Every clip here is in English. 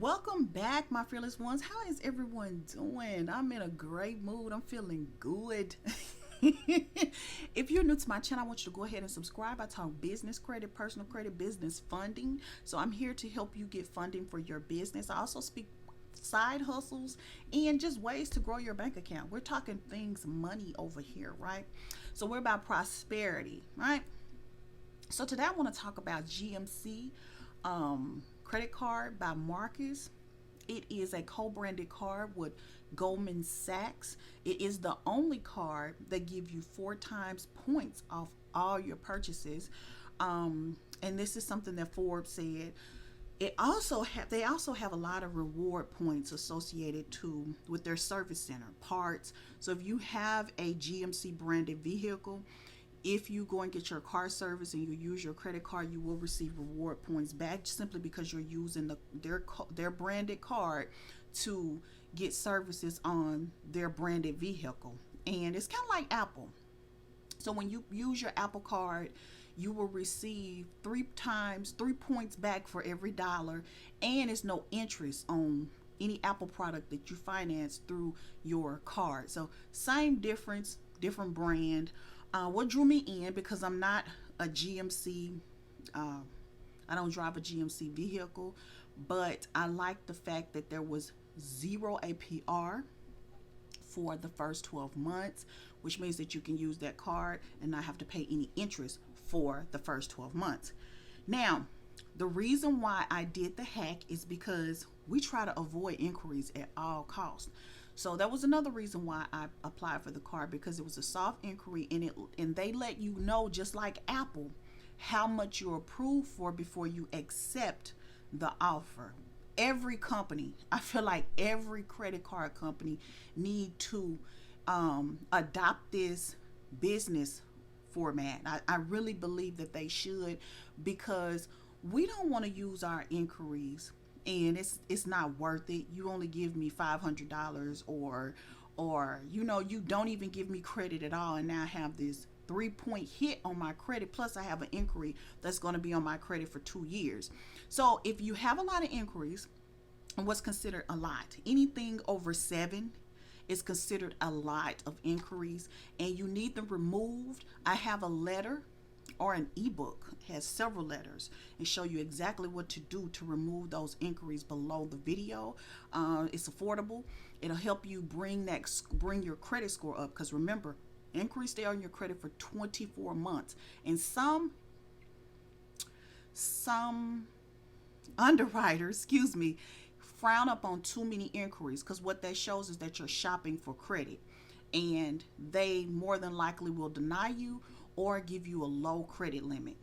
Welcome back, my fearless ones. How is everyone doing? I'm in a great mood. I'm feeling good. If you're new to my channel, I want you to go ahead and subscribe. I talk business credit, personal credit, business funding. So I'm here to help you get funding for your business. I also speak side hustles and just ways to grow your bank account. We're talking things money over here, right? So we're about prosperity, right? So today I want to talk about GMC credit card by Marcus. It is a co-branded card with Goldman Sachs. It is the only card that gives you 4 times points off all your purchases. And this is something that Forbes said. They also have a lot of reward points associated to with their service center parts. So if you have a GMC branded vehicle, if you go and get your car service and you use your credit card, you will receive reward points back simply because you're using their branded card to get services on their branded vehicle. And it's kind of like Apple. So when you use your Apple card, you will receive 3 points back for every dollar, and it's no interest on any Apple product that you finance through your card. So same difference, different brand. What drew me in, because I'm not a GMC, I don't drive a GMC vehicle, but I like the fact that there was zero APR for the first 12 months, which means that you can use that card and not have to pay any interest for the first 12 months. Now, the reason why I did the hack is because we try to avoid inquiries at all costs. So that was another reason why I applied for the card, because it was a soft inquiry, and they let you know, just like Apple, how much you're approved for before you accept the offer. Every company, I feel like every credit card company need to adopt this business format. I really believe that they should, because we don't want to use our inquiries and it's not worth it. You only give me $500, or you don't even give me credit at all, and now I have this 3 point hit on my credit, plus I have an inquiry that's going to be on my credit for 2 years. So if you have a lot of inquiries, and what's considered a lot, anything over 7 is considered a lot of inquiries, and you need them removed. I have a letter or an ebook, has several letters, and show you exactly what to do to remove those inquiries below the video. It's affordable. It'll help you bring your credit score up, because remember, inquiries stay on your credit for 24 months, and some underwriters, excuse me, frown up on too many inquiries, because what that shows is that you're shopping for credit, and they more than likely will deny you or give you a low credit limit.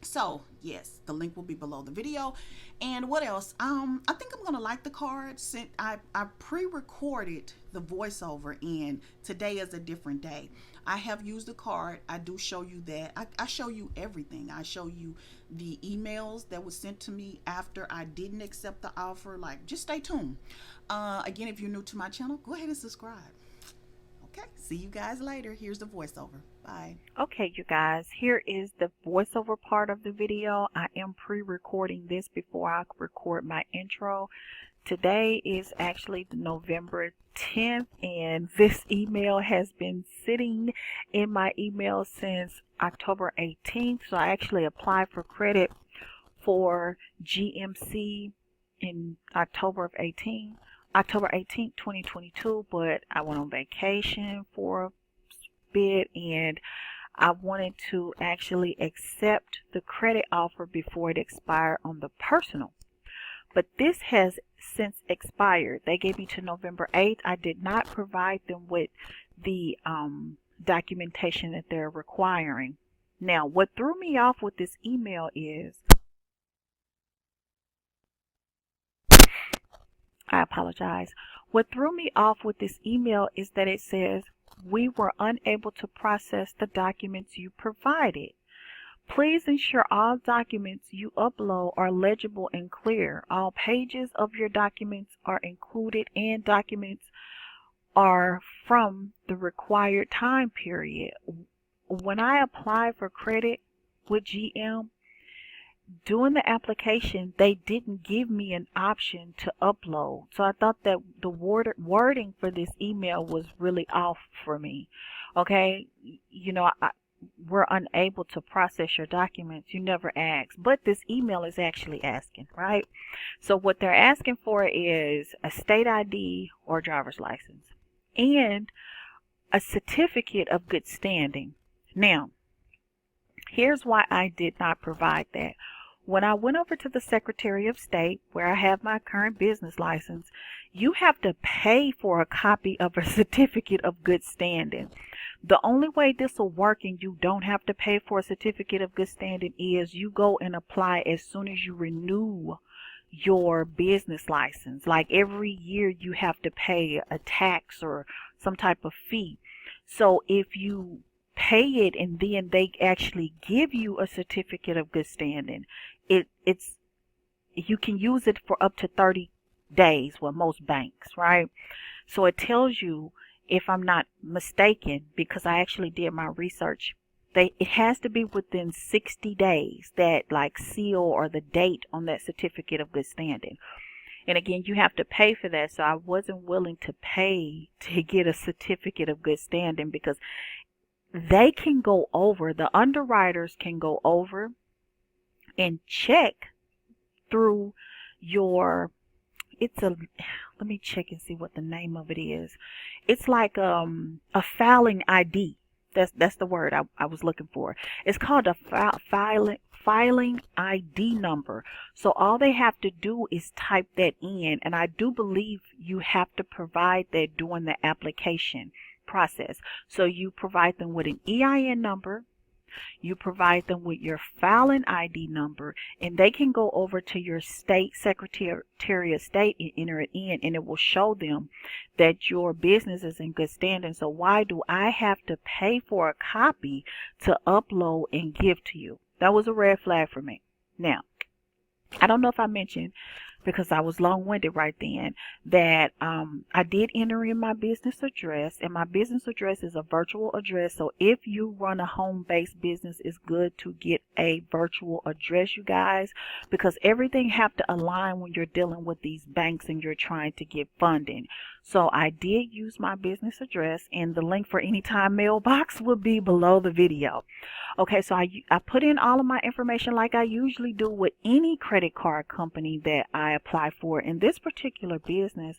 So yes, the link will be below the video. And what else? I think I'm gonna like the card, since I pre-recorded the voiceover, and today is a different day. I have used the card. I do show you that. I show you everything. I show you the emails that was sent to me after I didn't accept the offer. Like, just stay tuned. Again, if you're new to my channel, go ahead and subscribe. Okay, see you guys later. Here's the voiceover. Bye. Okay, you guys, here is the voiceover part of the video. I am pre-recording this before I record my intro. Today is actually the November 10th, and this email has been sitting in my email since October 18th. So I actually applied for credit for GMC in October 18th, 2022, but I went on vacation for a bit, and I wanted to actually accept the credit offer before it expired on the personal. But this has since expired. They gave me to November 8th. I did not provide them with the documentation that they're requiring. Now, what threw me off with this email is, I apologize. What threw me off with this email is that it says, we were unable to process the documents you provided. Please ensure all documents you upload are legible and clear. All pages of your documents are included, and documents are from the required time period. When I applied for credit with GM, doing the application, they didn't give me an option to upload. So I thought that the wording for this email was really off for me. Okay, you know, we're unable to process your documents. You never asked, but this email is actually asking, right? So what they're asking for is a state ID or driver's license and a certificate of good standing. Now, here's why I did not provide that. When I went over to the Secretary of State, where I have my current business license, you have to pay for a copy of a certificate of good standing. The only way this will work and you don't have to pay for a certificate of good standing is you go and apply as soon as you renew your business license. Like every year you have to pay a tax or some type of fee. So if you pay it and then they actually give you a certificate of good standing, it's you can use it for up to 30 days with most banks, right? So it tells you, if I'm not mistaken, because I actually did my research, it has to be within 60 days, that like seal or the date on that certificate of good standing. And again, you have to pay for that. So I wasn't willing to pay to get a certificate of good standing, because they can go over, the underwriters can go over and check through your, let me check and see what the name of it is. It's like a filing ID. That's the word I was looking for. It's called a filing ID number. So all they have to do is type that in, and I do believe you have to provide that during the application process. So you provide them with an EIN number, you provide them with your filing ID number, and they can go over to your state Secretary of State and enter it in, and it will show them that your business is in good standing. So why do I have to pay for a copy to upload and give to you? That was a red flag for me. Now, I don't know if I mentioned, because I was long-winded right then, that I did enter in my business address, and my business address is a virtual address. So if you run a home-based business, it's good to get a virtual address, you guys, because everything have to align when you're dealing with these banks and you're trying to get funding. So I did use my business address, and the link for Anytime Mailbox will be below the video. Okay, so I put in all of my information like I usually do with any credit card company that I apply for. In this particular business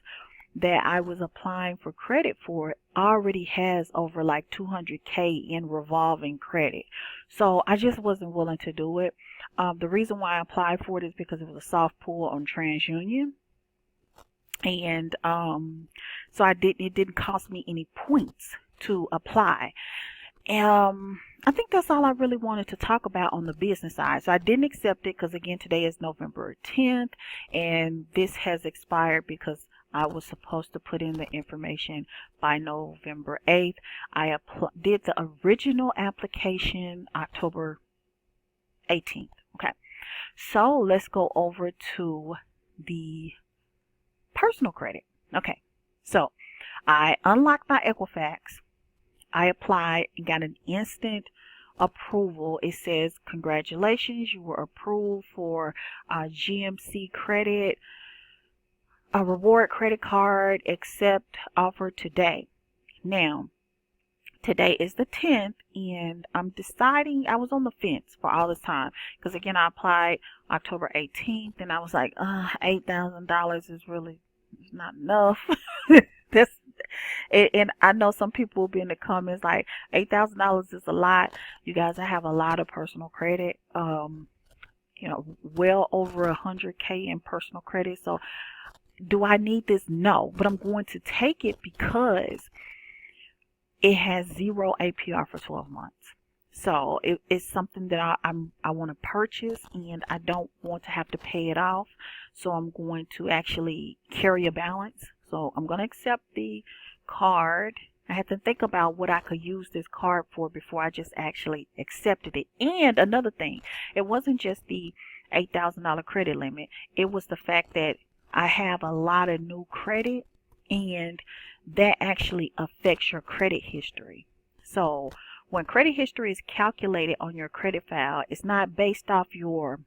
that I was applying for credit for already has over like 200K in revolving credit. So I just wasn't willing to do it. The reason why I applied for it is because it was a soft pull on TransUnion. And so it didn't cost me any points to apply. I think that's all I really wanted to talk about on the business side. So I didn't accept it because, again, today is November 10th, and this has expired because I was supposed to put in the information by November 8th. I did the original application October 18th. Okay, so let's go over to the personal credit. Okay, so I unlocked my Equifax. I applied and got an instant approval. It says, congratulations, you were approved for GMC credit, a reward credit card, accept offer today. Now, today is the 10th, and I'm deciding, I was on the fence for all this time, because again, I applied October 18th, and I was like, $8,000 is really not enough. And I know some people will be in the comments like, $8,000 is a lot. You guys, I have a lot of personal credit, well over 100K in personal credit. So do I need this? No, but I'm going to take it because it has 0 APR for 12 months. So it's something that I want to purchase, and I don't want to have to pay it off. So I'm going to actually carry a balance. So I'm going to accept the card. I had to think about what I could use this card for before I just actually accepted it. And another thing, it wasn't just the $8,000 credit limit. It was the fact that I have a lot of new credit, and that actually affects your credit history. So when credit history is calculated on your credit file, it's not based off your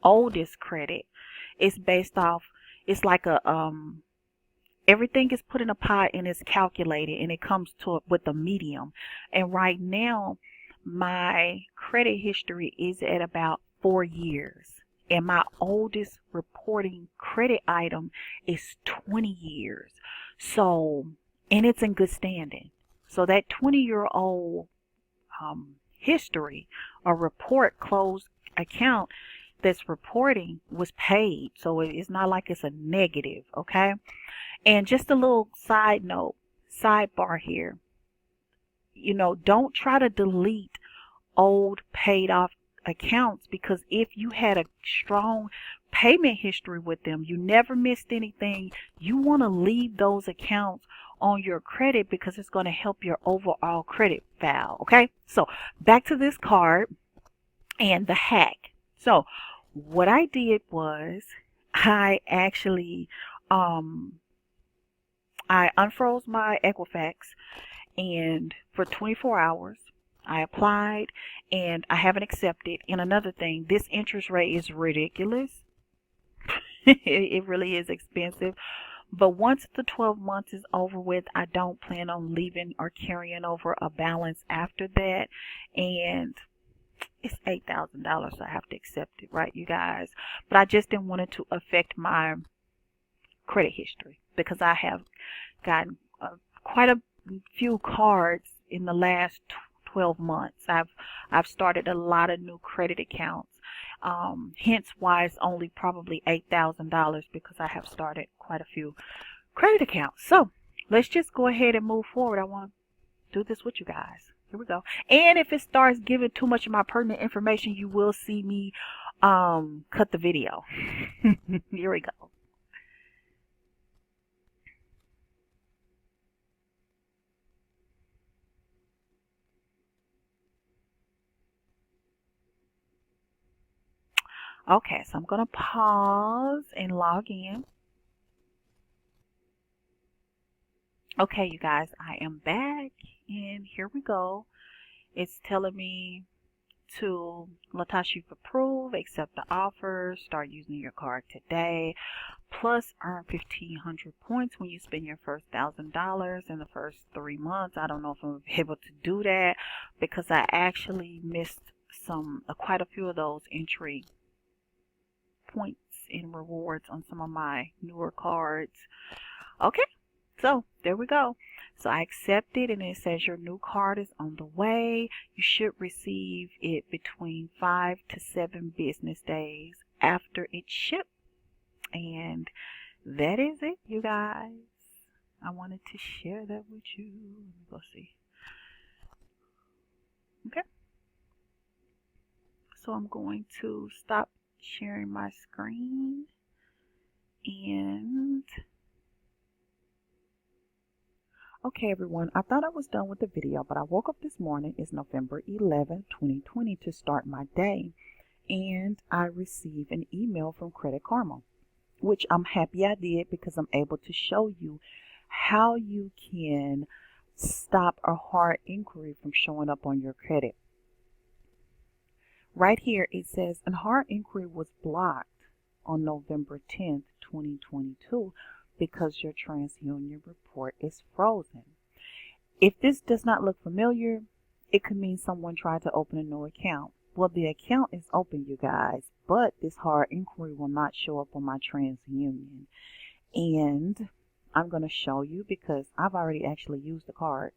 oldest credit. It's based off, it's like a everything is put in a pot and it's calculated, and it comes to it with a medium. And right now my credit history is at about 4 years, and my oldest reporting credit item is 20 years. So, and it's in good standing. So that 20-year-old history or report closed account that's reporting was paid. So it's not like it's a negative, okay? And just a little side note, sidebar here. Don't try to delete old paid off accounts, because if you had a strong payment history with them, you never missed anything, you want to leave those accounts on your credit because it's going to help your overall credit file. Okay, so back to this card and the hack. So what I did was I actually I unfroze my Equifax, and for 24 hours I applied, and I haven't accepted. And another thing, this interest rate is ridiculous. It really is expensive. But once the 12 months is over with, I don't plan on leaving or carrying over a balance after that. And it's $8,000, so I have to accept it, right, you guys? But I just didn't want it to affect my credit history, because I have gotten quite a few cards in the last 12 months. I've started a lot of new credit accounts. Hence why it's only probably $8,000, because I have started quite a few credit accounts. So let's just go ahead and move forward. I want to do this with you guys. Here we go. And if it starts giving too much of my pertinent information, you will see me cut the video. Here we go. Okay, so I'm going to pause and log in. Okay, you guys, I am back, and here we go. It's telling me to, Latasha, you've approved, accept the offer, start using your card today, plus earn 1,500 points when you spend your first $1,000 in the first 3 months. I don't know if I'm able to do that, because I actually missed quite a few of those entry points and rewards on some of my newer cards. Okay, so there we go. So I accepted, and it says your new card is on the way. You should receive it between 5 to 7 business days after it's shipped. And that is it, you guys. I wanted to share that with you. Let's see. Okay, so I'm going to stop sharing my screen, and okay, everyone, I thought I was done with the video, but I woke up this morning. It's November 11, 2020, to start my day, and I received an email from Credit Karma, which I'm happy I did, because I'm able to show you how you can stop a hard inquiry from showing up on your credit. Right here, it says a hard inquiry was blocked on November 10th, 2022, because your TransUnion report is frozen. If this does not look familiar, it could mean someone tried to open a new account. Well, the account is open, you guys, but this hard inquiry will not show up on my TransUnion. And I'm going to show you, because I've already actually used the card.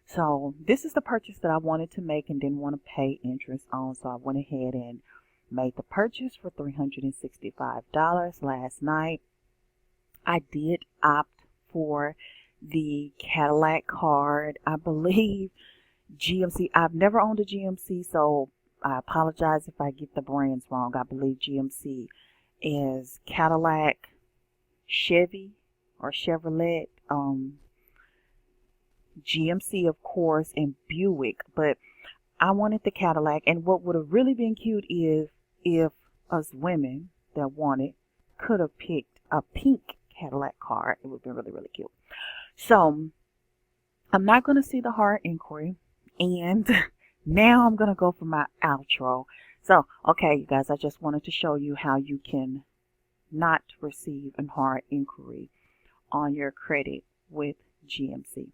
So this is the purchase that I wanted to make and didn't want to pay interest on. So I went ahead and made the purchase for $365 last night. I did opt for the Cadillac card. I believe GMC. I've never owned a GMC, so I apologize if I get the brands wrong. I believe GMC is Cadillac, Chevy, or Chevrolet. GMC, of course, and Buick, but I wanted the Cadillac. And what would have really been cute is if us women that wanted could have picked a pink Cadillac card. It would have been really, really cute. So I'm not going to see the hard inquiry, and now I'm going to go for my outro. So, okay, you guys, I just wanted to show you how you can not receive a hard inquiry on your credit with GMC.